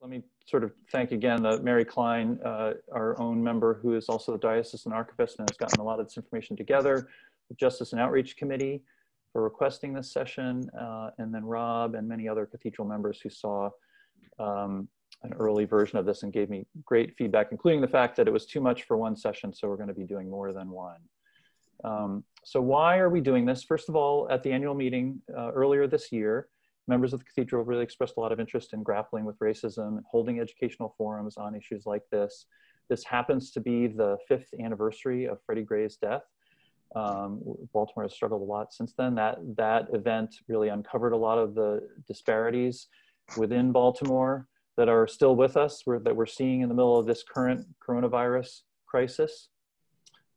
Let me sort of thank again Mary Klein, our own member who is also the diocesan archivist and has gotten a lot of this information together, the Justice and Outreach Committee for requesting this session, and then Rob and many other Cathedral members who saw an early version of this and gave me great feedback, including the fact that it was too much for one session, so we're going to be doing more than one. So why are we doing this? First of all, at the annual meeting earlier this year, members of the Cathedral really expressed a lot of interest in grappling with racism and holding educational forums on issues like this. This happens to be the 5th anniversary of Freddie Gray's death. Baltimore has struggled a lot since then. That event really uncovered a lot of the disparities within Baltimore that are still with us, that we're seeing in the middle of this current coronavirus crisis.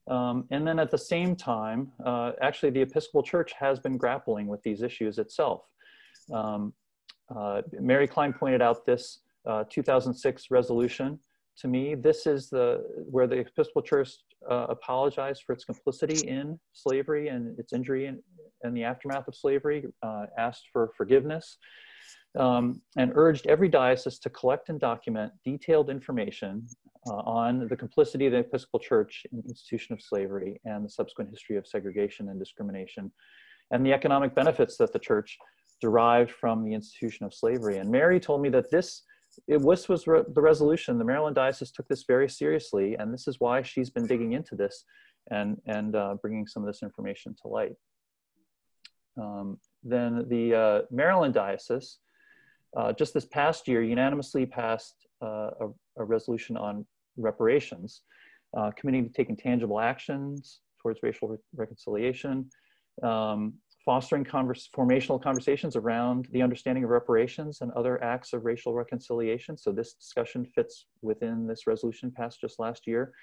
And then at the same time, actually the Episcopal Church has been grappling with these issues itself. Mary Klein pointed out this 2006 resolution to me. This is where the Episcopal Church apologized for its complicity in slavery and its injury and the aftermath of slavery, asked for forgiveness, and urged every diocese to collect and document detailed information on the complicity of the Episcopal Church in the institution of slavery and the subsequent history of segregation and discrimination, and the economic benefits that the Church derived from the institution of slavery. And Mary told me that this was the resolution. The Maryland Diocese took this very seriously, and this is why she's been digging into this and bringing some of this information to light. Then the Maryland Diocese, just this past year, unanimously passed a resolution on reparations, committing to taking tangible actions towards racial reconciliation, fostering formational conversations around the understanding of reparations and other acts of racial reconciliation. So this discussion fits within this resolution passed just last year,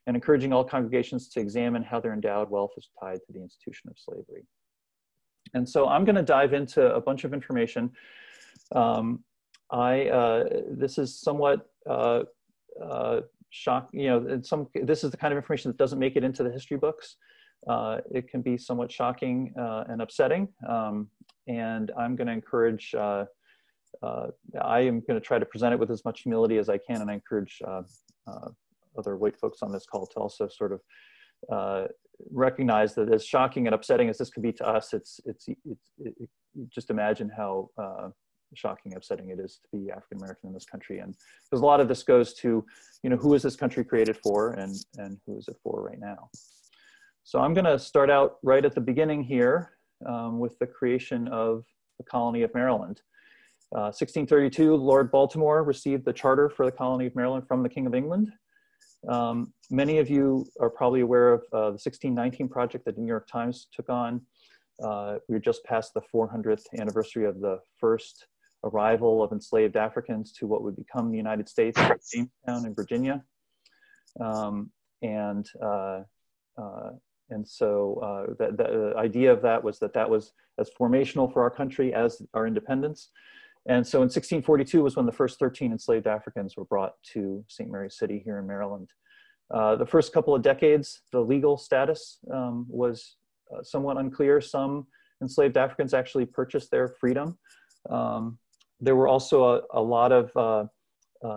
and encouraging all congregations to examine how their endowed wealth is tied to the institution of slavery. And so I'm going to dive into a bunch of information. This is somewhat shocking, this is the kind of information that doesn't make it into the history books. It can be somewhat shocking and upsetting, and I'm going to encourage, I am going to try to present it with as much humility as I can, and I encourage other white folks on this call to also sort of recognize that as shocking and upsetting as this could be to us, just imagine how shocking, upsetting it is to be African American in this country. And because a lot of this goes to, who is this country created for, and who is it for right now? So I'm going to start out right at the beginning here with the creation of the colony of Maryland. 1632, Lord Baltimore received the charter for the colony of Maryland from the King of England. Many of you are probably aware of the 1619 project that the New York Times took on. We just passed the 400th anniversary of the first arrival of enslaved Africans to what would become the United States, Jamestown in Virginia. And so the idea of that was that was as formational for our country as our independence. And so in 1642 was when the first 13 enslaved Africans were brought to St. Mary's City here in Maryland. The first couple of decades, the legal status was somewhat unclear. Some enslaved Africans actually purchased their freedom. There were also a lot of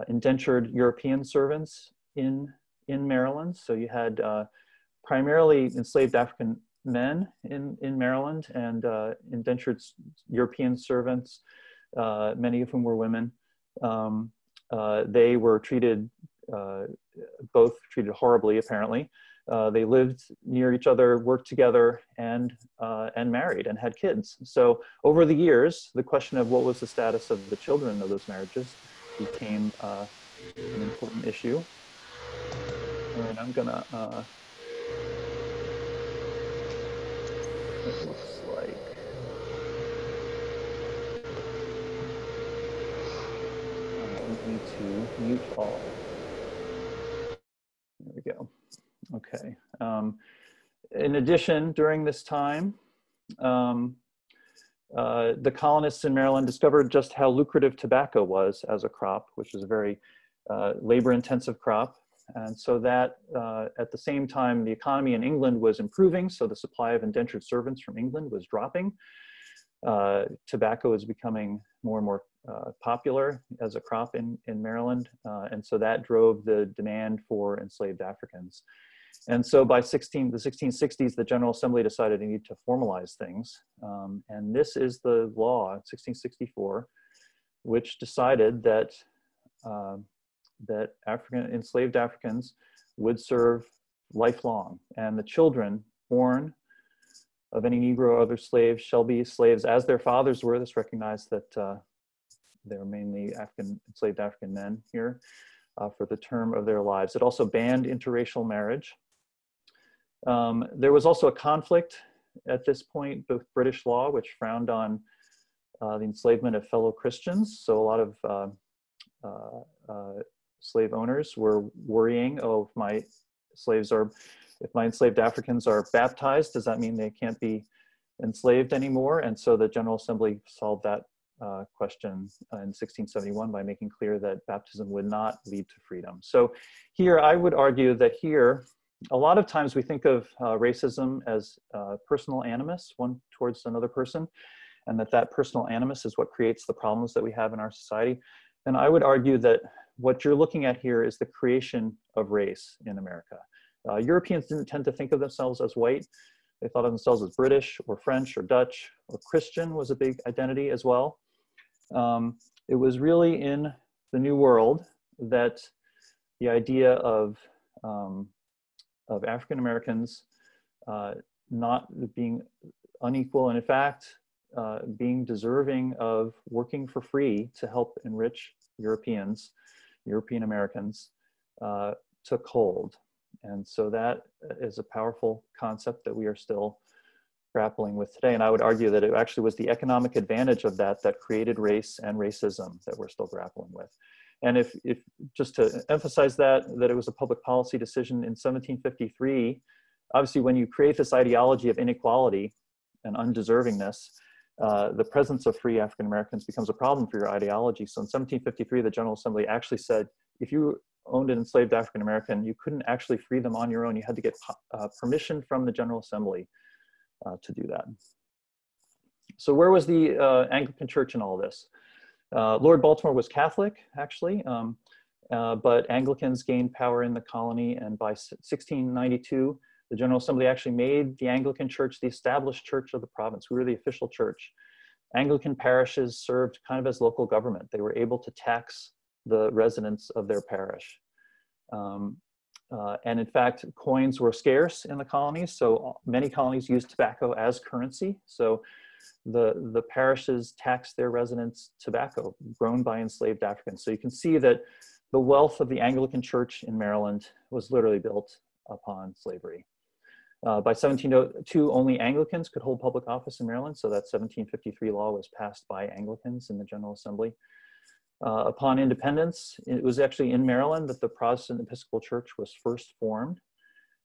indentured European servants in Maryland. So you had primarily enslaved African men in Maryland, and indentured European servants, many of whom were women. They were both treated horribly, apparently. They lived near each other, worked together, and married and had kids. So over the years, the question of what was the status of the children of those marriages became an important issue. And I'm gonna, it looks like, we need to mute all. There we go. Okay. In addition, during this time, the colonists in Maryland discovered just how lucrative tobacco was as a crop, which is a very labor-intensive crop. And so that at the same time, the economy in England was improving, so the supply of indentured servants from England was dropping. tobacco is becoming more and more popular as a crop in Maryland. And so that drove the demand for enslaved Africans. And so by the 1660s, the General Assembly decided they need to formalize things. And this is the law, 1664, which decided that, that enslaved Africans would serve lifelong, and the children born of any Negro or other slaves shall be slaves as their fathers were. This recognized that they're mainly enslaved African men here for the term of their lives. It also banned interracial marriage. There was also a conflict at this point with British law, which frowned on the enslavement of fellow Christians. So a lot of slave owners were worrying, oh, if my enslaved Africans are baptized, does that mean they can't be enslaved anymore? And so the General Assembly solved that question in 1671 by making clear that baptism would not lead to freedom. So here, I would argue that here, a lot of times we think of racism as personal animus, one towards another person, and that personal animus is what creates the problems that we have in our society. And I would argue that what you're looking at here is the creation of race in America. Europeans didn't tend to think of themselves as white. They thought of themselves as British or French or Dutch, or Christian was a big identity as well. It was really in the New World that the idea of African Americans not being unequal, and in fact, being deserving of working for free to help enrich European Americans, took hold. And so that is a powerful concept that we are still grappling with today. And I would argue that it actually was the economic advantage of that created race and racism that we're still grappling with. And if just to emphasize that it was a public policy decision in 1753, obviously when you create this ideology of inequality and undeservingness, the presence of free African Americans becomes a problem for your ideology. So in 1753, the General Assembly actually said, if you owned an enslaved African American, you couldn't actually free them on your own. You had to get permission from the General Assembly to do that. So where was the Anglican Church in all this? Lord Baltimore was Catholic, actually, but Anglicans gained power in the colony, and by 1692, the General Assembly actually made the Anglican Church the established church of the province. We were the official church. Anglican parishes served kind of as local government. They were able to tax the residents of their parish. And in fact, coins were scarce in the colonies, so many colonies used tobacco as currency. So the parishes taxed their residents tobacco grown by enslaved Africans. So you can see that the wealth of the Anglican Church in Maryland was literally built upon slavery. By 1702, only Anglicans could hold public office in Maryland, so that 1753 law was passed by Anglicans in the General Assembly. Upon independence, it was actually in Maryland that the Protestant Episcopal Church was first formed.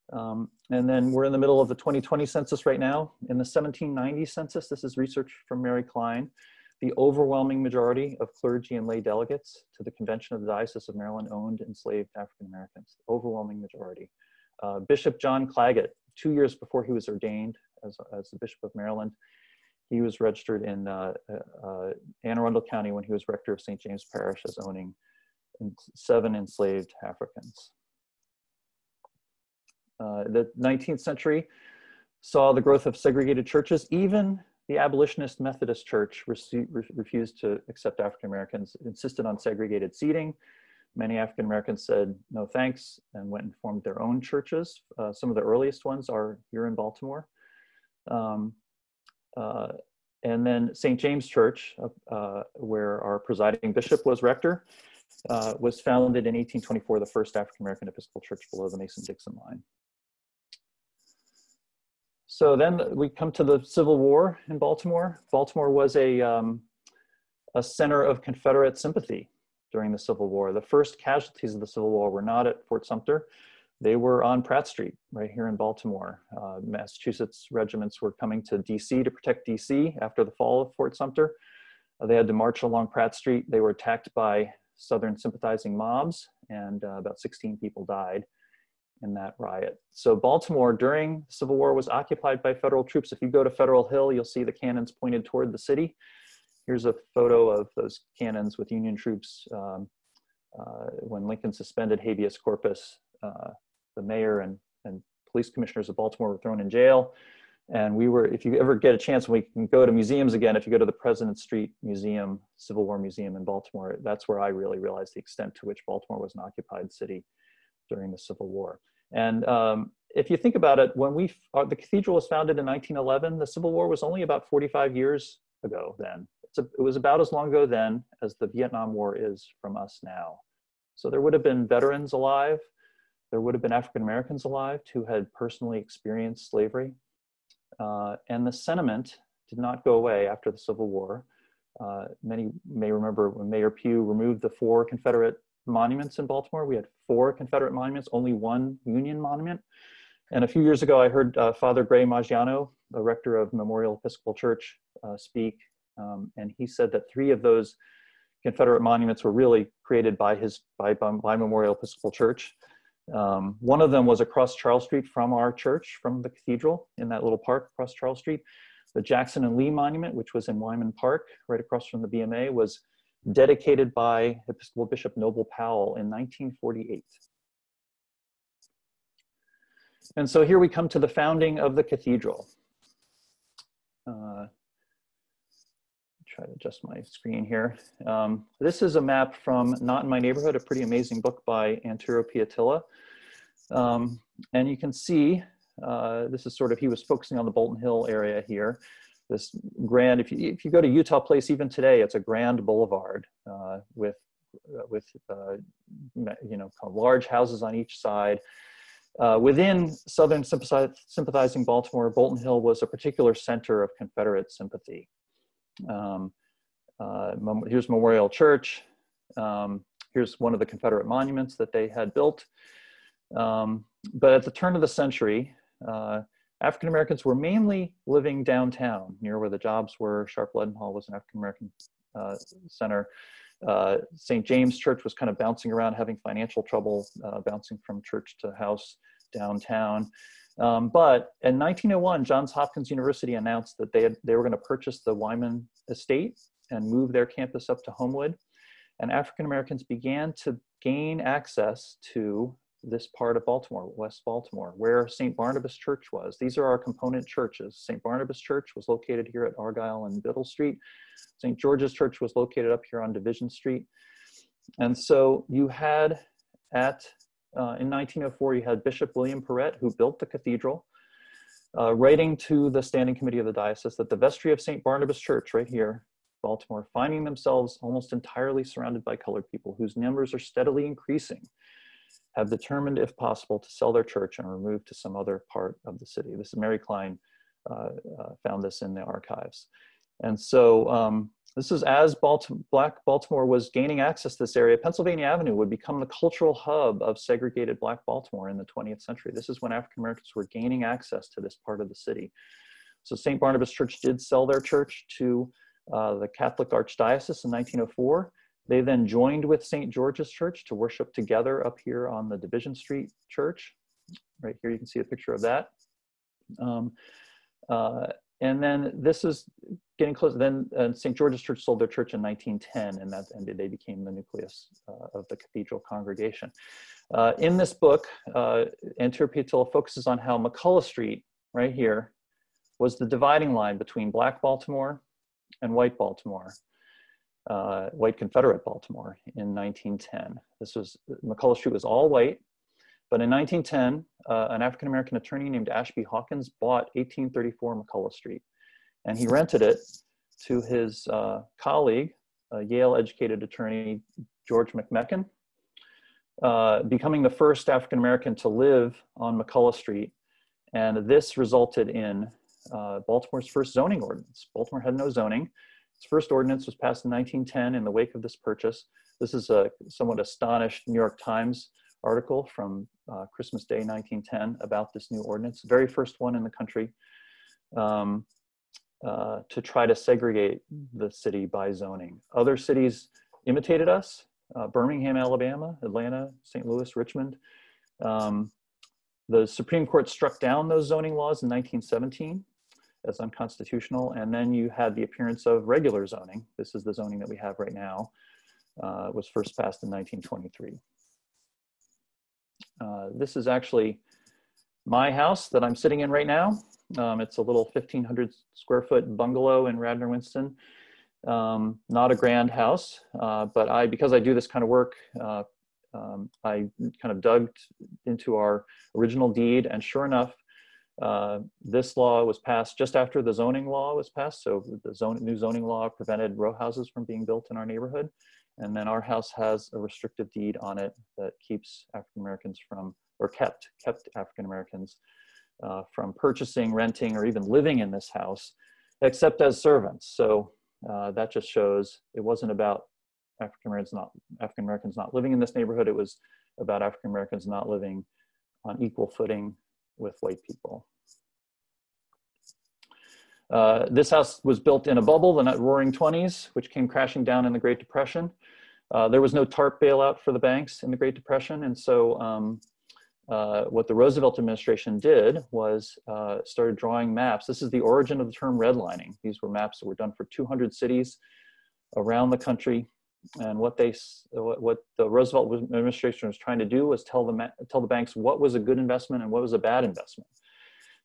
And then we're in the middle of the 2020 census right now. In the 1790 census, this is research from Mary Klein, the overwhelming majority of clergy and lay delegates to the Convention of the Diocese of Maryland owned enslaved African Americans, overwhelming majority. Bishop John Claggett, 2 years before he was ordained as the Bishop of Maryland, he was registered in Anne Arundel County when he was rector of St. James Parish as owning 7 enslaved Africans. The 19th century saw the growth of segregated churches. Even the abolitionist Methodist Church refused to accept African Americans, insisted on segregated seating. Many African Americans said no thanks and went and formed their own churches. Some of the earliest ones are here in Baltimore. And then St. James Church, where our presiding bishop was rector, was founded in 1824, the first African-American Episcopal church below the Mason-Dixon line. So then we come to the Civil War in Baltimore. Baltimore was a center of Confederate sympathy during the Civil War. The first casualties of the Civil War were not at Fort Sumter. They were on Pratt Street, right here in Baltimore. Massachusetts regiments were coming to DC to protect DC after the fall of Fort Sumter. They had to march along Pratt Street. They were attacked by Southern sympathizing mobs, and about 16 people died. in that riot. So Baltimore during the Civil War was occupied by federal troops. If you go to Federal Hill, you'll see the cannons pointed toward the city. Here's a photo of those cannons with Union troops when Lincoln suspended habeas corpus. The mayor and police commissioners of Baltimore were thrown in jail. And we were, if you ever get a chance, we can go to museums again. If you go to the President Street Museum, Civil War Museum in Baltimore, that's where I really realized the extent to which Baltimore was an occupied city during the Civil War. And if you think about it, when the cathedral was founded in 1911, the Civil War was only about 45 years ago then. It was about as long ago then as the Vietnam War is from us now. So there would have been veterans alive. There would have been African Americans alive who had personally experienced slavery. And the sentiment did not go away after the Civil War. Many may remember when Mayor Pugh removed the 4 Confederate monuments in Baltimore. We had 4 Confederate monuments, only 1 Union monument. And a few years ago, I heard Father Gray Maggiano, the rector of Memorial Episcopal Church, speak. And he said that 3 of those Confederate monuments were really created by Memorial Episcopal Church. One of them was across Charles Street from our church, from the cathedral, in that little park across Charles Street. The Jackson and Lee Monument, which was in Wyman Park, right across from the BMA, was dedicated by Episcopal Bishop Noble Powell in 1948. And so here we come to the founding of the cathedral. Try to adjust my screen here. This is a map from Not in My Neighborhood, a pretty amazing book by Antero Piatilla. And you can see, this is sort of, he was focusing on the Bolton Hill area here. This grand, if you go to Utah Place, even today, it's a grand boulevard with large houses on each side. Within Southern sympathizing Baltimore, Bolton Hill was a particular center of Confederate sympathy. Here's Memorial Church. Here's one of the Confederate monuments that they had built. But at the turn of the century, African Americans were mainly living downtown, near where the jobs were. Sharp Leadenhall was an African American center. St. James Church was kind of bouncing around, having financial trouble, bouncing from church to house downtown. But in 1901, Johns Hopkins University announced that they were going to purchase the Wyman estate and move their campus up to Homewood. And African Americans began to gain access to this part of Baltimore, West Baltimore, where St. Barnabas Church was. These are our component churches. St. Barnabas Church was located here at Argyle and Biddle Street. St. George's Church was located up here on Division Street. And so you had in 1904, you had Bishop William Perrett, who built the cathedral, writing to the Standing Committee of the Diocese that the vestry of St. Barnabas Church, right here, Baltimore, finding themselves almost entirely surrounded by colored people whose numbers are steadily increasing, have determined, if possible, to sell their church and remove to some other part of the city. This is Mary Klein found this in the archives. And so this is as Black Baltimore was gaining access to this area. Pennsylvania Avenue would become the cultural hub of segregated Black Baltimore in the 20th century. This is when African Americans were gaining access to this part of the city. So St. Barnabas Church did sell their church to the Catholic Archdiocese in 1904. They then joined with St. George's Church to worship together up here on the Division Street Church. Right here, you can see a picture of that. And then this is getting close. Then St. George's Church sold their church in 1910, and that ended. They became the nucleus of the cathedral congregation. In this book, Antero Piatilla focuses on how McCullough Street, right here, was the dividing line between Black Baltimore and white Baltimore, white Confederate Baltimore in 1910. McCullough Street was all white. But in 1910, an African-American attorney named Ashby Hawkins bought 1834 McCullough Street, and he rented it to his colleague, a Yale-educated attorney, George McMecken, becoming the first African-American to live on McCullough Street. And this resulted in Baltimore's first zoning ordinance. Baltimore had no zoning. Its first ordinance was passed in 1910 in the wake of this purchase. This is a somewhat astonished New York Times article from Christmas Day 1910 about this new ordinance, the very first one in the country to try to segregate the city by zoning. Other cities imitated us, Birmingham, Alabama, Atlanta, St. Louis, Richmond. The Supreme Court struck down those zoning laws in 1917 as unconstitutional, and then you had the appearance of regular zoning. This is the zoning that we have right now. It was first passed in 1923. This is actually my house that I'm sitting in right now. It's a little 1,500 square foot bungalow in Radnor, Winston. Not a grand house, but because I do this kind of work, I kind of dug into our original deed, and sure enough, this law was passed just after the zoning law was passed. So the new zoning law prevented row houses from being built in our neighborhood. And then our house has a restrictive deed on it that keeps African Americans from, or kept African Americans from purchasing, renting, or even living in this house, except as servants. So that just shows it wasn't about African Americans not living in this neighborhood. It was about African Americans not living on equal footing with white people. This house was built in a bubble, the roaring 20s, which came crashing down in the Great Depression. There was no TARP bailout for the banks in the Great Depression. And so what the Roosevelt administration did was started drawing maps. This is the origin of the term redlining. These were maps that were done for 200 cities around the country. And what the Roosevelt administration was trying to do was tell the banks what was a good investment and what was a bad investment.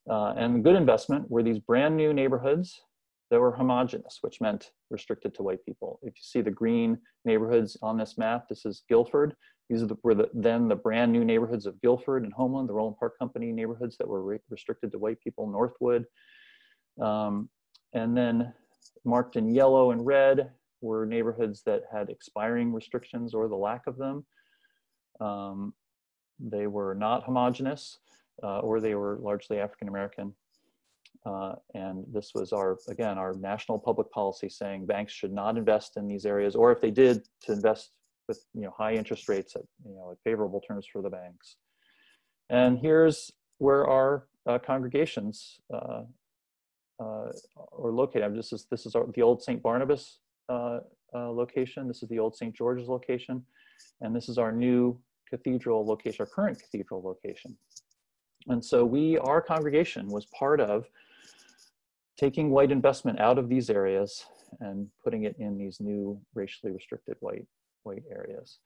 And the good investment were these brand new neighborhoods that were homogenous, which meant restricted to white people. If you see the green neighborhoods on this map, this is Guilford. These were then the brand new neighborhoods of Guilford and Homeland, the Roland Park Company neighborhoods that were restricted to white people, Northwood. And then marked in yellow and red were neighborhoods that had expiring restrictions or the lack of them. They were not homogenous, or they were largely African American. And this was again, our national public policy saying banks should not invest in these areas, or if they did, to invest with high interest rates at at favorable terms for the banks. And here's where our congregations are located. This is the old St. Barnabas location. This is the old St. George's location, and this is our new cathedral location, our current cathedral location. And so our congregation was part of taking white investment out of these areas and putting it in these new racially restricted white areas.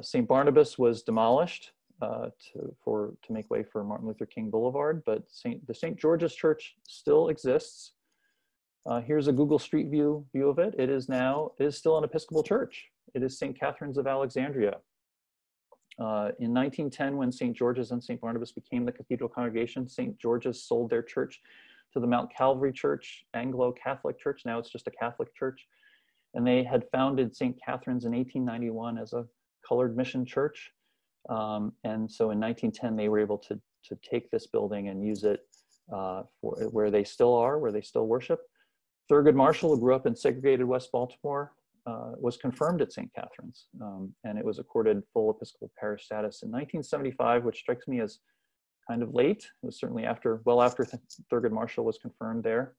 St. Barnabas was demolished to make way for Martin Luther King Boulevard, but the St. George's Church still exists. Here's a Google Street View of it. It is still an Episcopal church. It is St. Catherine's of Alexandria. In 1910, when St. George's and St. Barnabas became the cathedral congregation, St. George's sold their church to the Mount Calvary Church, Anglo-Catholic Church. Now it's just a Catholic church. And they had founded St. Catherine's in 1891 as a colored mission church. And so in 1910, they were able to take this building and use it for where they still are, where they still worship. Thurgood Marshall, who grew up in segregated West Baltimore, was confirmed at St. Catherine's, and it was accorded full Episcopal parish status in 1975, which strikes me as kind of late. It was certainly well after Thurgood Marshall was confirmed there.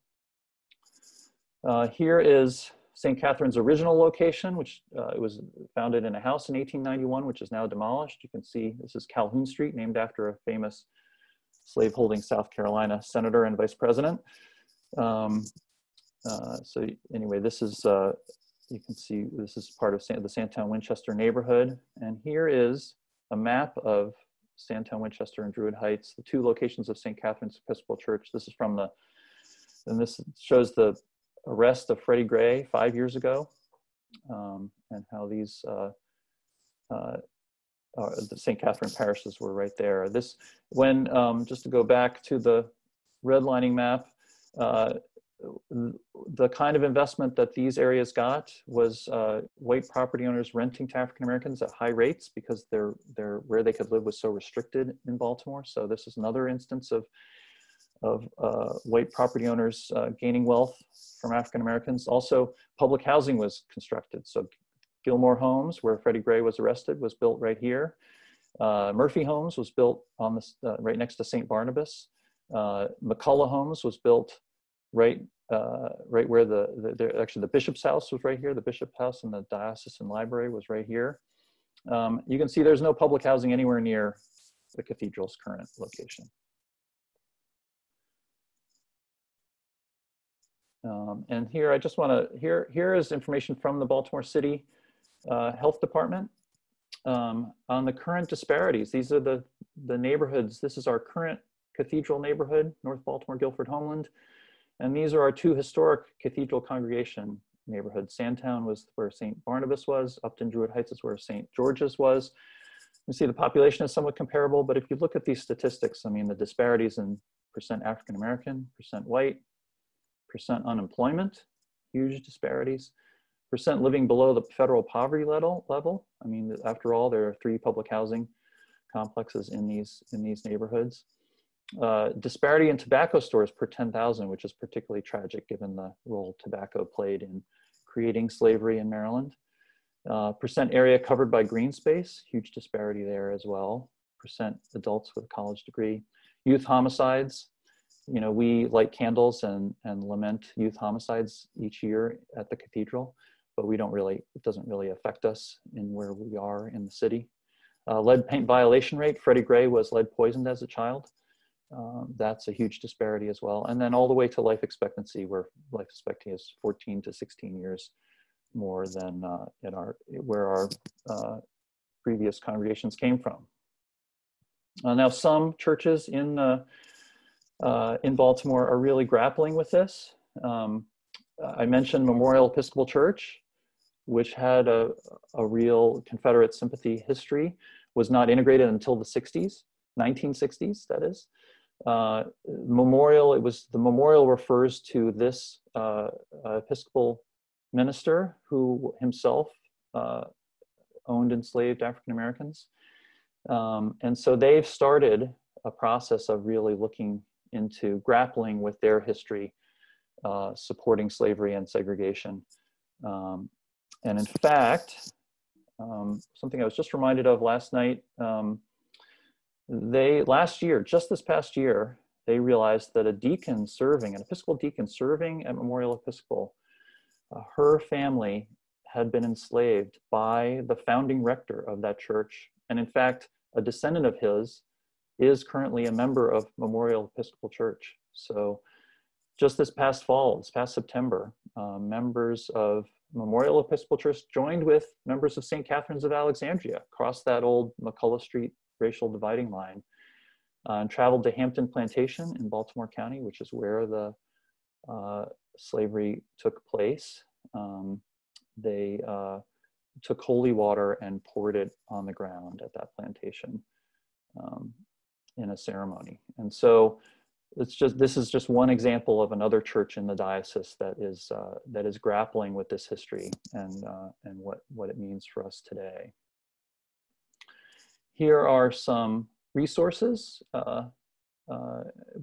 Here is St. Catherine's original location, which it was founded in a house in 1891, which is now demolished. You can see this is Calhoun Street, named after a famous slave-holding South Carolina senator and vice president. So anyway, this is, you can see this is part of the Sandtown Winchester neighborhood. And here is a map of Sandtown Winchester and Druid Heights, the two locations of St. Catherine's Episcopal Church. This is and this shows the arrest of Freddie Gray 5 years ago, and how these the St. Catherine parishes were right there. Just to go back to the redlining map, the kind of investment that these areas got was white property owners renting to African Americans at high rates because where they could live was so restricted in Baltimore. So this is another instance of white property owners gaining wealth from African Americans. Also, public housing was constructed. So Gilmore Homes, where Freddie Gray was arrested, was built right here. Murphy Homes was built on right next to St. Barnabas. McCullough Homes was built right where actually the bishop's house was right here. The bishop's house and the diocesan library was right here. You can see there's no public housing anywhere near the cathedral's current location. And here, I just want to, here is information from the Baltimore City Health Department on the current disparities. These are the neighborhoods. This is our current cathedral neighborhood, North Baltimore, Guilford, Homeland. And these are our two historic cathedral congregation neighborhoods. Sandtown was where St. Barnabas was. Upton Druid Heights is where St. George's was. You see the population is somewhat comparable, but if you look at these statistics, I mean, the disparities in percent African-American, percent white, percent unemployment, huge disparities, percent living below the federal poverty level. I mean, after all, there are 3 public housing complexes in these neighborhoods. Disparity in tobacco stores per 10,000, which is particularly tragic given the role tobacco played in creating slavery in Maryland. Percent area covered by green space, huge disparity there as well. Percent adults with a college degree. Youth homicides, you know, we light candles and lament youth homicides each year at the cathedral, but we don't really, it doesn't really affect us in where we are in the city. Lead paint violation rate, Freddie Gray was lead poisoned as a child. That's a huge disparity as well. And then all the way to life expectancy, where life expectancy is 14 to 16 years more than where our previous congregations came from. Now, some churches in Baltimore are really grappling with this. I mentioned Memorial Episcopal Church, which had a real Confederate sympathy history, was not integrated until the 60s, 1960s, that is. Memorial, the memorial refers to this Episcopal minister who himself owned enslaved African Americans. And so they've started a process of really looking into grappling with their history, supporting slavery and segregation. And in fact, something I was just reminded of last night, just this past year, they realized that an Episcopal deacon serving at Memorial Episcopal, her family had been enslaved by the founding rector of that church. And in fact, a descendant of his is currently a member of Memorial Episcopal Church. So just this past September, members of Memorial Episcopal Church joined with members of St. Catherine's of Alexandria, crossed that old McCullough Street racial dividing line, and traveled to Hampton Plantation in Baltimore County, which is where the slavery took place. They took holy water and poured it on the ground at that plantation in a ceremony. And so this is just one example of another church in the diocese that is grappling with this history and what it means for us today. Here are some resources.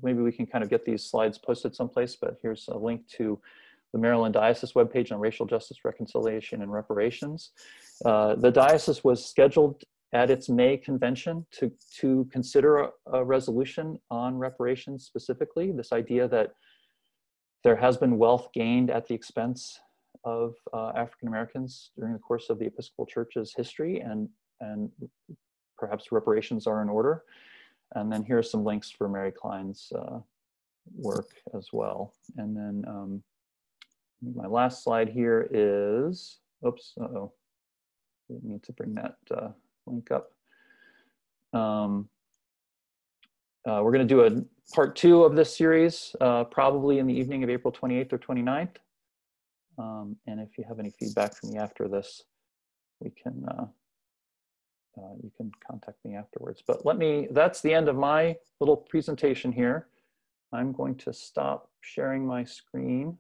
Maybe we can kind of get these slides posted someplace, but here's a link to the Maryland Diocese webpage on racial justice, reconciliation, and reparations. The diocese was scheduled at its May convention to consider a resolution on reparations specifically, this idea that there has been wealth gained at the expense of African Americans during the course of the Episcopal Church's history, and perhaps reparations are in order. And then here are some links for Mary Klein's work as well. And then my last slide here is, oops, uh-oh, didn't need to bring that link up. We're going to do a part 2 of this series, probably in the evening of April 28th or 29th. And if you have any feedback from me after this, we can, you can contact me afterwards. But that's the end of my little presentation here. I'm going to stop sharing my screen.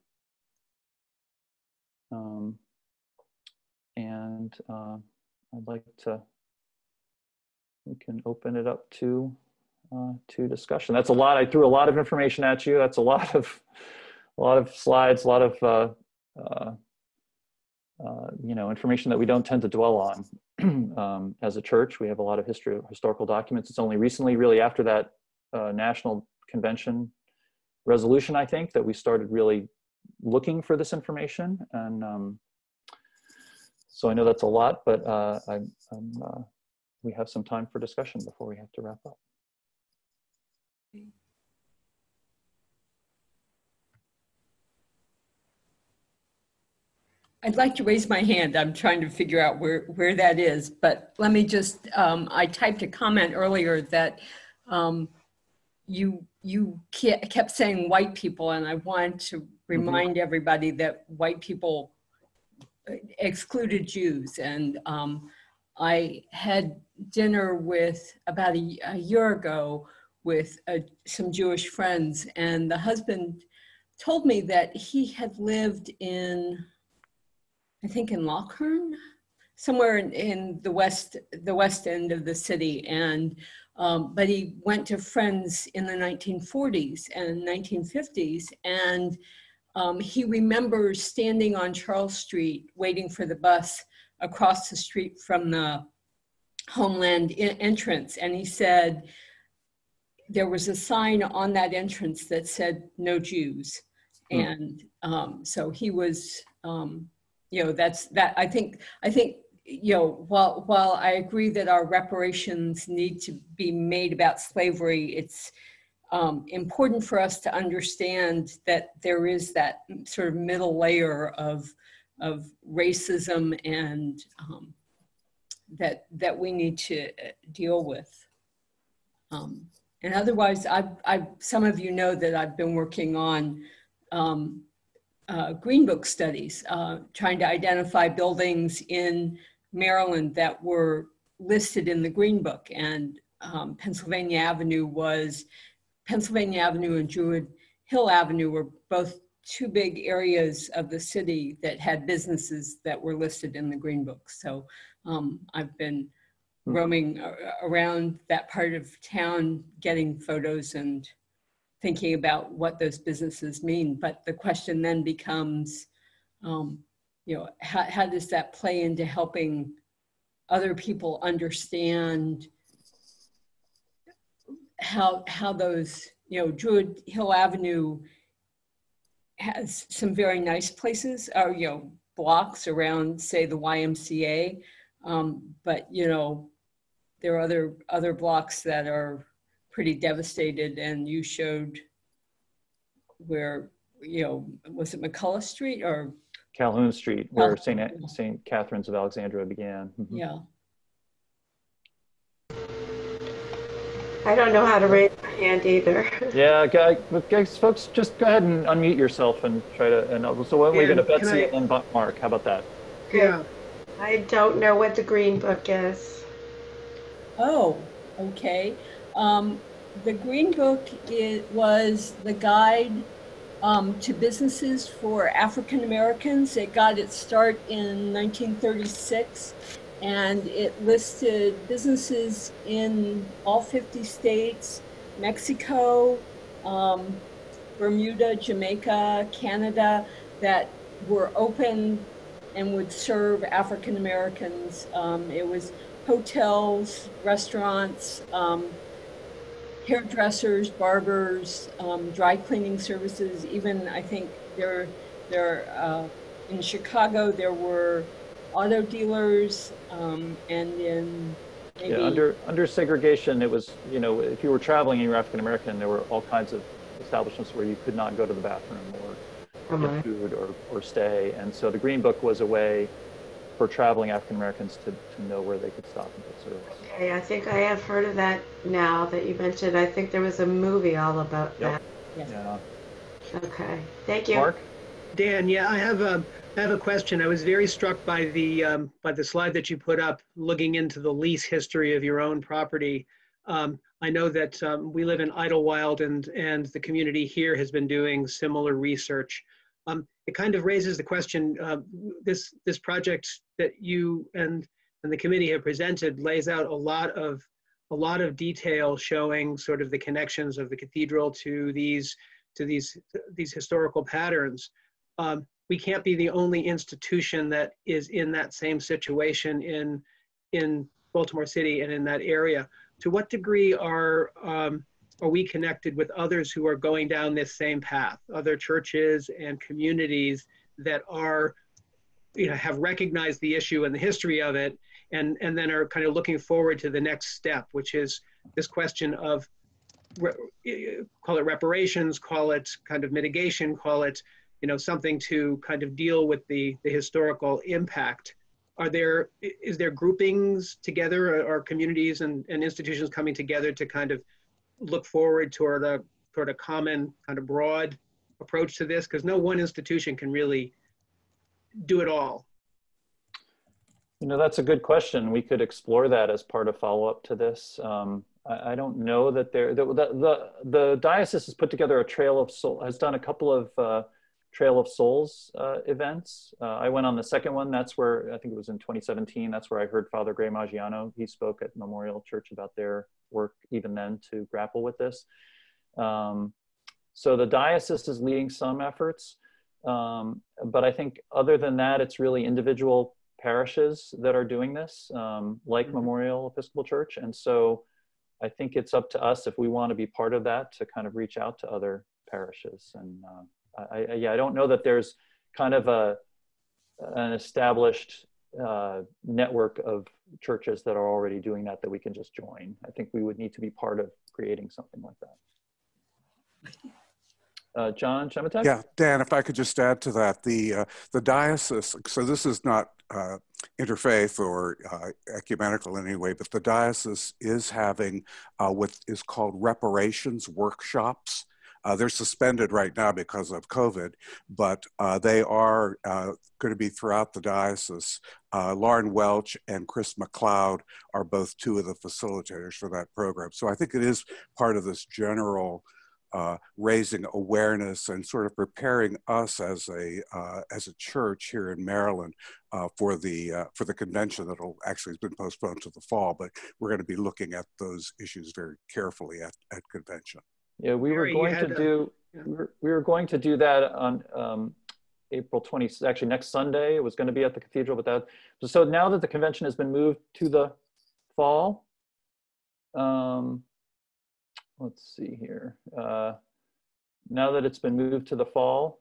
I'd like to, we can open it up to discussion. That's a lot. I threw a lot of information at you. That's a lot of slides, a lot of information that we don't tend to dwell on. As a church, we have a lot of historical documents. It's only recently, really after that National Convention resolution, I think, that we started really looking for this information. And so I know that's a lot, but I'm we have some time for discussion before we have to wrap up. I'd like to raise my hand. I'm trying to figure out where that is, but let me just, I typed a comment earlier that you kept saying white people, and I wanted to remind everybody that white people excluded Jews. And I had dinner with, about a year ago, with some Jewish friends, and the husband told me that he had lived in, I think in Lochern, somewhere in the west end of the city, and but he went to friends in the 1940s and 1950s, and he remembers standing on Charles Street waiting for the bus across the street from the Homeland entrance, and he said there was a sign on that entrance that said "No Jews," and so he was. You know, I think, you know, while I agree that our reparations need to be made about slavery, it's important for us to understand that there is that sort of middle layer of racism and that we need to deal with. And otherwise, some of you know that I've been working on Green Book studies, trying to identify buildings in Maryland that were listed in the Green Book. And Pennsylvania Avenue and Druid Hill Avenue were both two big areas of the city that had businesses that were listed in the Green Book. So I've been roaming around that part of town, getting photos and thinking about what those businesses mean. But the question then becomes, you know, how does that play into helping other people understand how those, you know, Druid Hill Avenue has some very nice places, or, you know, blocks around, say, the YMCA. But, you know, there are other blocks that are pretty devastated, and you showed where, you know, was it McCullough Street or Calhoun Street, where St. Catherine's of Alexandria began. Yeah. I don't know how to raise my hand either. Yeah, guys, folks, just go ahead and unmute yourself and try to. And so, what we're going to Betsy and then Mark. How about that? Yeah. I don't know what the Green Book is. Oh, okay. The Green Book was the guide to businesses for African Americans. It got its start in 1936, and it listed businesses in all 50 states, Mexico, Bermuda, Jamaica, Canada, that were open and would serve African Americans. It was hotels, restaurants, hairdressers, barbers, dry cleaning services. Even I think there in Chicago there were auto dealers, and in maybe under segregation, it was, you know, if you were traveling and you were African American, there were all kinds of establishments where you could not go to the bathroom or get food or stay, and so the Green Book was a way for traveling African Americans to know where they could stop and get service. Okay, I think I have heard of that now that you mentioned. I think there was a movie all about that. Yes. Yeah. Okay, thank you. Mark? Dan, yeah, I have a question. I was very struck by the slide that you put up, looking into the lease history of your own property. I know that we live in Idlewild, and the community here has been doing similar research. It kind of raises the question, this project that you and the committee have presented lays out a lot of detail showing sort of the connections of the cathedral to these historical patterns. We can't be the only institution that is in that same situation in Baltimore City and in that area. To what degree are we connected with others who are going down this same path, other churches and communities that are have recognized the issue and the history of it, and then are kind of looking forward to the next step, which is this question of, call it reparations, call it kind of mitigation, call it something to kind of deal with the historical impact. Is there groupings together, or communities and institutions coming together to kind of look forward toward a common kind of broad approach to this? Because no one institution can really do it all. That's a good question. We could explore that as part of follow-up to this. I don't know that the diocese has put together a Trail of Soul, has done a couple of Trail of Souls events. I went on the second one. That's where, I think it was in 2017, that's where I heard Father Gray Maggiano. He spoke at Memorial Church about their work even then to grapple with this. So the diocese is leading some efforts, but I think other than that, it's really individual parishes that are doing this, like Memorial Episcopal Church. And so I think it's up to us, if we want to be part of that, to kind of reach out to other parishes. And I don't know that there's kind of an established network of churches that are already doing that we can just join. I think we would need to be part of creating something like that. John Chematek? Yeah, Dan, if I could just add to that, the diocese, so this is not interfaith or ecumenical in any way, but the diocese is having what is called reparations workshops. They're suspended right now because of COVID, but they are going to be throughout the diocese. Lauren Welch and Chris McLeod are both two of the facilitators for that program. So I think it is part of this general raising awareness and sort of preparing us as a church here in Maryland for the convention that'll actually has been postponed to the fall, but we're going to be looking at those issues very carefully at convention. Yeah, we were going to do that on April 20th, actually next Sunday. It was going to be at the cathedral, but so now that the convention has been moved to the fall, let's see here. Now that it's been moved to the fall,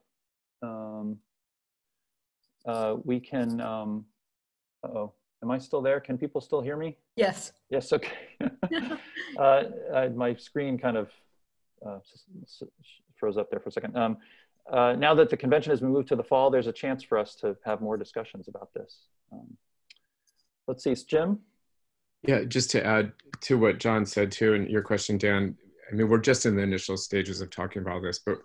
we can, uh-oh, am I still there? Can people still hear me? Yes. Yes, okay. My screen kind of froze up there for a second. Now that the convention has been moved to the fall, there's a chance for us to have more discussions about this. Let's see, Jim? Yeah, just to add to what John said too, and your question, Dan, I mean, we're just in the initial stages of talking about this, but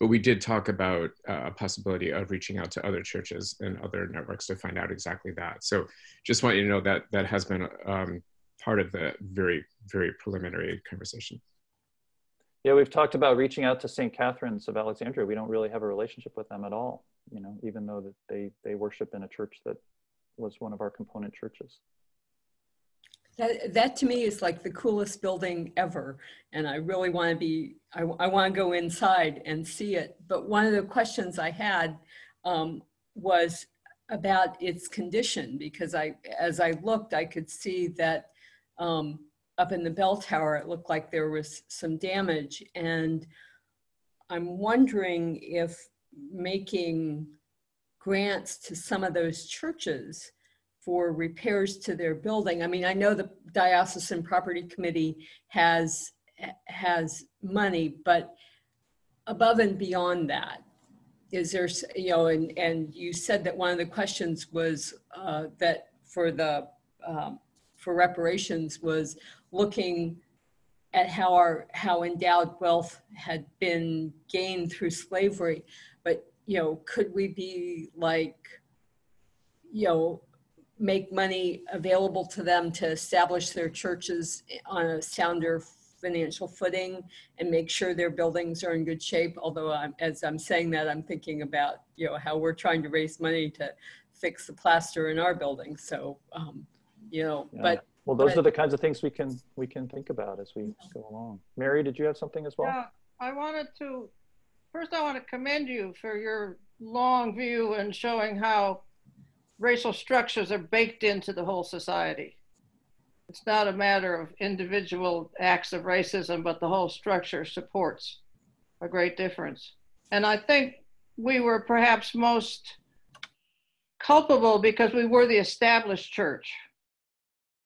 we did talk about a possibility of reaching out to other churches and other networks to find out exactly that. So just want you to know that that has been part of the very, very preliminary conversation. Yeah, we've talked about reaching out to St. Catherine's of Alexandria. We don't really have a relationship with them at all, even though that they worship in a church that was one of our component churches. That to me is like the coolest building ever. And I really want to I want to go inside and see it. But one of the questions I had was about its condition, because as I looked, I could see that up in the bell tower, it looked like there was some damage. And I'm wondering if making grants to some of those churches for repairs to their building. I mean, I know the Diocesan Property Committee has money, but above and beyond that, is there, and you said that one of the questions was that for reparations was looking at how endowed wealth had been gained through slavery. But, could we be like, make money available to them to establish their churches on a sounder financial footing and make sure their buildings are in good shape? Although as I'm saying that, I'm thinking about, how we're trying to raise money to fix the plaster in our building. So, yeah. Well, those are the kinds of things we can think about as we go along. Mary, did you have something as well? Yeah, I want to commend you for your long view and showing how racial structures are baked into the whole society. It's not a matter of individual acts of racism, but the whole structure supports a great difference. And I think we were perhaps most culpable because we were the established church.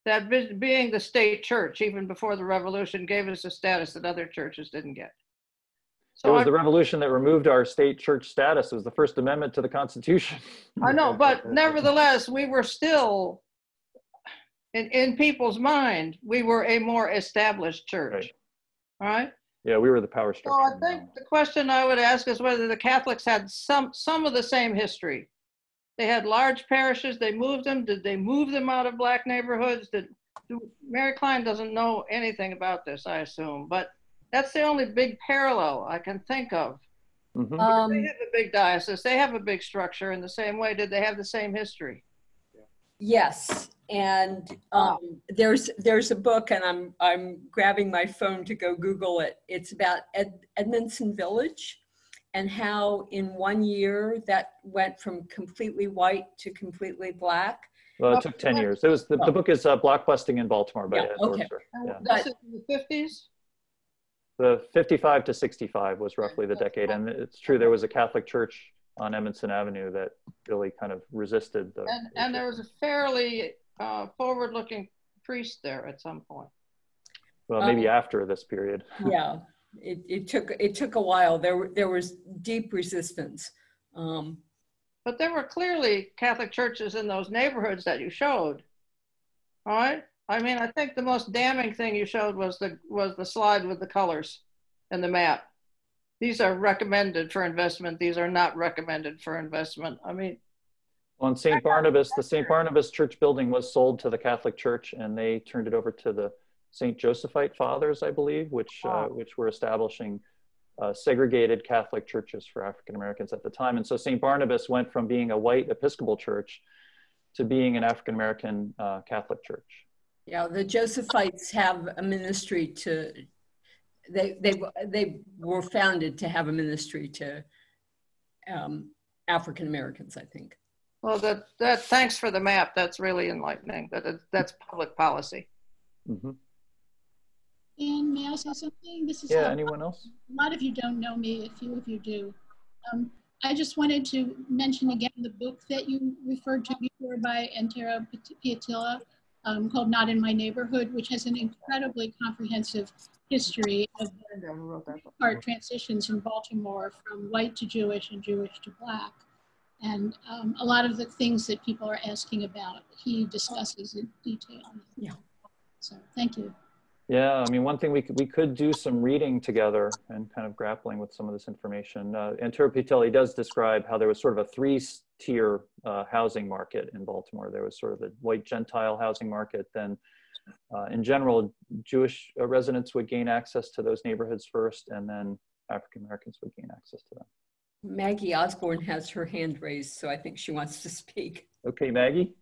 That being the state church, even before the revolution, gave us a status that other churches didn't get. So it was the revolution that removed our state church status. It was the First Amendment to the Constitution. I know, but nevertheless, we were still, in people's mind, we were a more established church. Right. All right? Yeah, we were the power structure. So I think the question I would ask is whether the Catholics had some of the same history. They had large parishes, they moved them. Did they move them out of black neighborhoods? Mary Klein doesn't know anything about this, I assume, but that's the only big parallel I can think of. Mm-hmm. They have a big diocese, they have a big structure in the same way. Did they have the same history? Yes, and there's a book, and I'm grabbing my phone to go Google it. It's about Edmondson Village, and how in 1 year that went from completely white to completely black. Well, it took 10 years. It was the book is Blockbusting in Baltimore by Ed okay. Yeah. This is in the 50s? The 55 to 65 was roughly the decade. And it's true, there was a Catholic church on Edmondson Avenue that really kind of resisted the... And there was a fairly forward-looking priest there at some point. Well, maybe after this period. Yeah. It took a while. There was deep resistance. But there were clearly Catholic churches in those neighborhoods that you showed. All right. I mean, I think the most damning thing you showed was the slide with the colors and the map. These are recommended for investment. These are not recommended for investment. I mean, on St. Barnabas, the St. Barnabas church building was sold to the Catholic Church, and they turned it over to the St. Josephite Fathers, I believe, which were establishing segregated Catholic churches for African Americans at the time. And so St. Barnabas went from being a white Episcopal church to being an African American Catholic church. Yeah, the Josephites have a ministry to. They were founded to have a ministry to African Americans, I think. Well, that thanks for the map. That's really enlightening. That's public policy. Mm-hmm. And may I say something? This is anyone else? A lot of you don't know me, a few of you do. I just wanted to mention again the book that you referred to before by Antero Piatila, called Not in My Neighborhood, which has an incredibly comprehensive history of art transitions in Baltimore from white to Jewish and Jewish to black. And a lot of the things that people are asking about, he discusses in detail. Yeah. So thank you. Yeah, I mean, one thing we could do some reading together and kind of grappling with some of this information. Antero Piatila does describe how there was sort of a three-tier housing market in Baltimore. There was sort of the white Gentile housing market. Then in general, Jewish residents would gain access to those neighborhoods first, and then African Americans would gain access to them. Maggie Osborne has her hand raised, so I think she wants to speak. Okay, Maggie,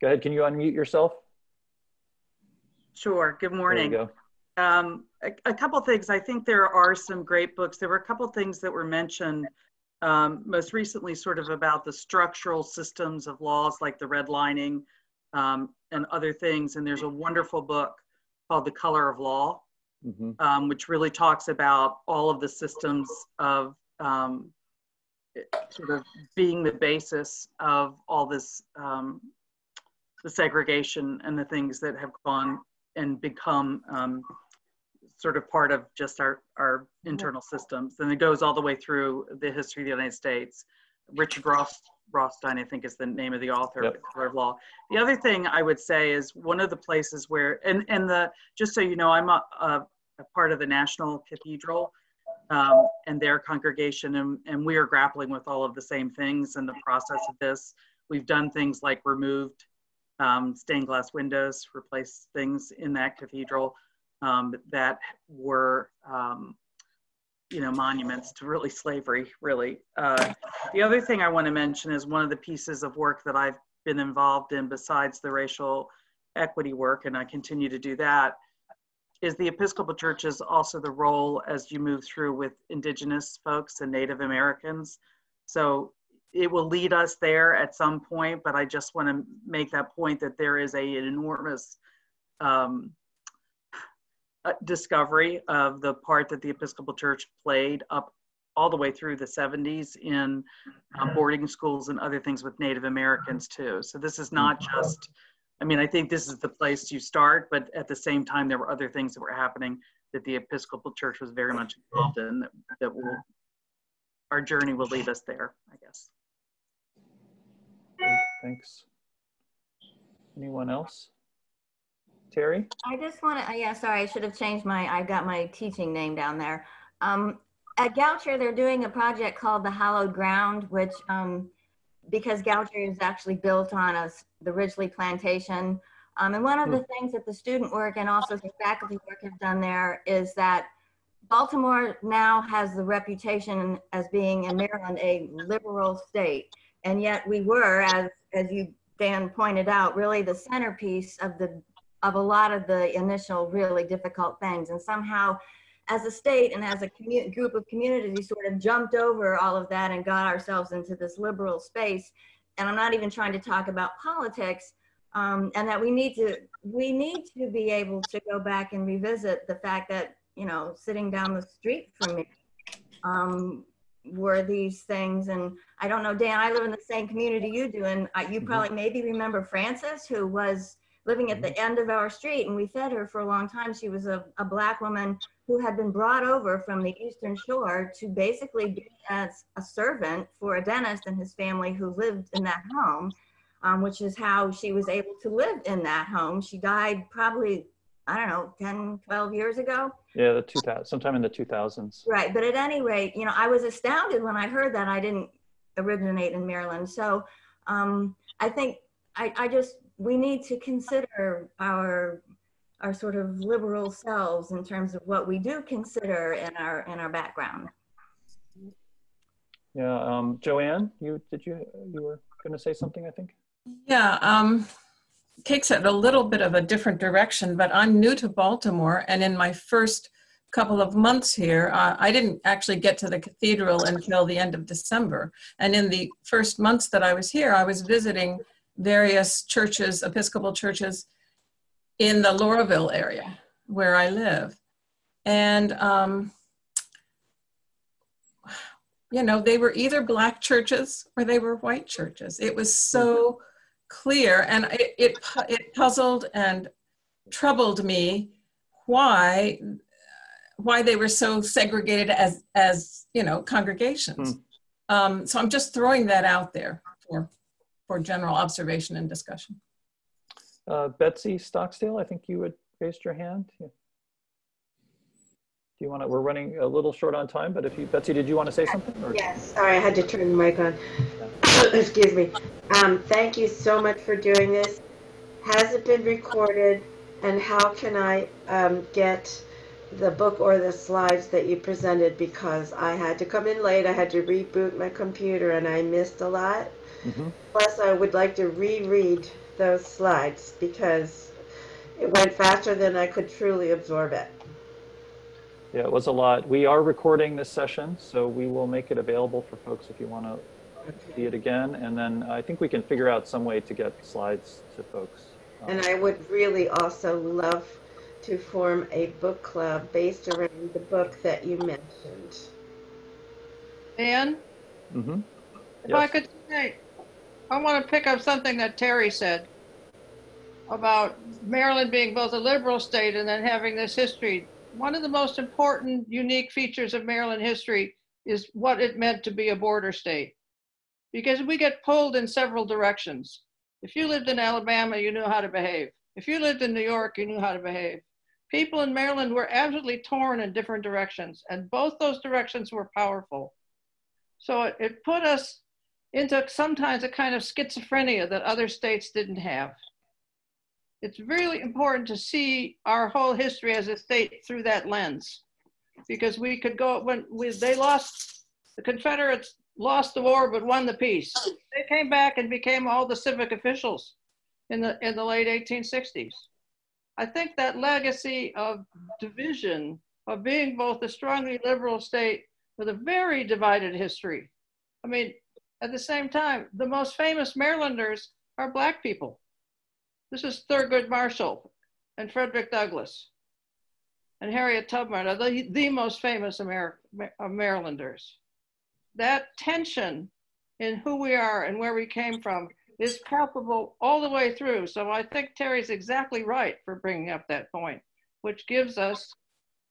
go ahead. Can you unmute yourself? Sure. Good morning. There you go. A couple things. I think there are some great books. There were a couple things that were mentioned most recently, sort of about the structural systems of laws like the redlining and other things. And there's a wonderful book called The Color of Law, mm-hmm. Which really talks about all of the systems of sort of being the basis of all this, the segregation and the things that have gone and become sort of part of just our internal systems. And it goes all the way through the history of the United States. Richard Rothstein, I think is the name of the author of The Color of Law. The other thing I would say is one of the places where, just so you know, I'm a part of the National Cathedral and their congregation, and we are grappling with all of the same things in the process of this. We've done things like removed stained glass windows, replace things in that cathedral that were, monuments to really slavery, really. The other thing I want to mention is one of the pieces of work that I've been involved in besides the racial equity work, and I continue to do that, is the Episcopal Church is also the role as you move through with Indigenous folks and Native Americans. So it will lead us there at some point, but I just want to make that point that there is an enormous discovery of the part that the Episcopal Church played up all the way through the 70s in boarding schools and other things with Native Americans too. So this is not just, I mean, I think this is the place you start, but at the same time, there were other things that were happening that the Episcopal Church was very much involved in that will, our journey will lead us there, I guess. Great, thanks. Anyone else? Terry? I just want to, yeah, sorry, I should have changed I've got my teaching name down there. At Goucher, they're doing a project called the Hallowed Ground, which, because Goucher is actually built on the Ridgely Plantation. And one of the things that the student work and also the faculty work have done there is that Baltimore now has the reputation as being in Maryland a liberal state. And yet we were, as you, Dan, pointed out, really the centerpiece of a lot of the initial really difficult things. And somehow as a state and as a group of communities, we sort of jumped over all of that and got ourselves into this liberal space. And I'm not even trying to talk about politics, and that we need to be able to go back and revisit the fact that, you know, sitting down the street from me were these things. And I don't know, Dan, I live in the same community you do, and you probably maybe remember Frances, who was living at the end of our street, and we fed her for a long time. She was a Black woman who had been brought over from the Eastern Shore to basically be as a servant for a dentist and his family who lived in that home, which is how she was able to live in that home. She died probably, I don't know, 10, 12 years ago. Yeah, sometime in the 2000s. Right, but at any rate, you know, I was astounded when I heard that I didn't originate in Maryland. So I think we need to consider our sort of liberal selves in terms of what we do consider in our background. Yeah, Joanne, you were going to say something, I think. Yeah, takes it a little bit of a different direction, but I'm new to Baltimore, and in my first couple of months here, I didn't actually get to the cathedral until the end of December. And in the first months that I was here, I was visiting various churches, Episcopal churches in the Lauraville area where I live. And, you know, they were either Black churches or they were white churches. It was so clear, and it puzzled and troubled me why they were so segregated as you know, congregations. So I'm just throwing that out there for general observation and discussion. Betsy Stocksdale, I think you had raised your hand. Yeah. Do you want to? We're running a little short on time, but Betsy, did you want to say something? Or? Yes, sorry, I had to turn the mic on. Excuse me. Thank you so much for doing this. Has it been recorded, and how can I get the book or the slides that you presented? Because I had to come in late, I had to reboot my computer, and I missed a lot. Plus, I would like to reread those slides because it went faster than I could truly absorb it. Yeah, it was a lot. We are recording this session, so we will make it available for folks if you want to see it again. And then I think we can figure out some way to get slides to folks. And I would really also love to form a book club based around the book that you mentioned. Dan? If I could say, I want to pick up something that Terry said about Maryland being both a liberal state and then having this history. One of the most important, unique features of Maryland history is what it meant to be a border state. Because we get pulled in several directions. If you lived in Alabama, you knew how to behave. If you lived in New York, you knew how to behave. People in Maryland were absolutely torn in different directions, and both those directions were powerful. So it put us into sometimes a kind of schizophrenia that other states didn't have. It's really important to see our whole history as a state through that lens, because we could go, the Confederates lost the war but won the peace. They came back and became all the civic officials in the late 1860s. I think that legacy of division, of being both a strongly liberal state with a very divided history. I mean, at the same time, the most famous Marylanders are Black people. This is Thurgood Marshall and Frederick Douglass and Harriet Tubman are the most famous of Marylanders. that tension in who we are and where we came from is palpable all the way through. So I think Terry's exactly right for bringing up that point, which gives us,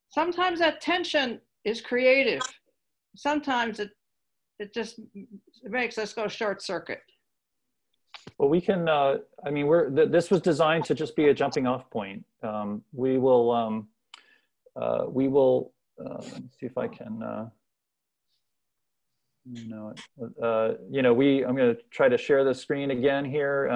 sometimes that tension is creative. Sometimes it just makes us go short circuit. Well, we can, I mean, this was designed to just be a jumping off point. We will let me see if I can, I'm going to try to share the screen again here.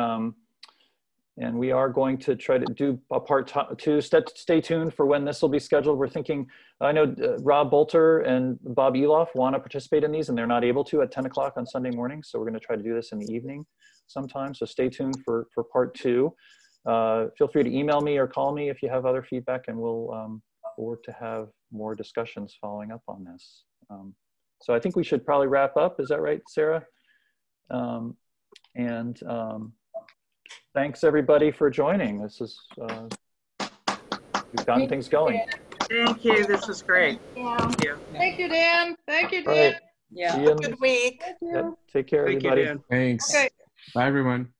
And we are going to try to do a part two. Stay tuned for when this will be scheduled. We're thinking, I know Rob Bolter and Bob Eloff want to participate in these and they're not able to at 10 o'clock on Sunday morning. So we're going to try to do this in the evening sometime. So stay tuned for part two. Feel free to email me or call me if you have other feedback, and we'll work to have more discussions following up on this. So I think we should probably wrap up. Is that right, Sarah? Thanks everybody for joining. This is, we've gotten things going. Thank you. This was great. Yeah. Thank you. Thank you, Dan. Thank you, Dan. All right. Yeah. See you Good week. Take care, Thank you, everybody. Dan. Thanks. Okay. Bye, everyone.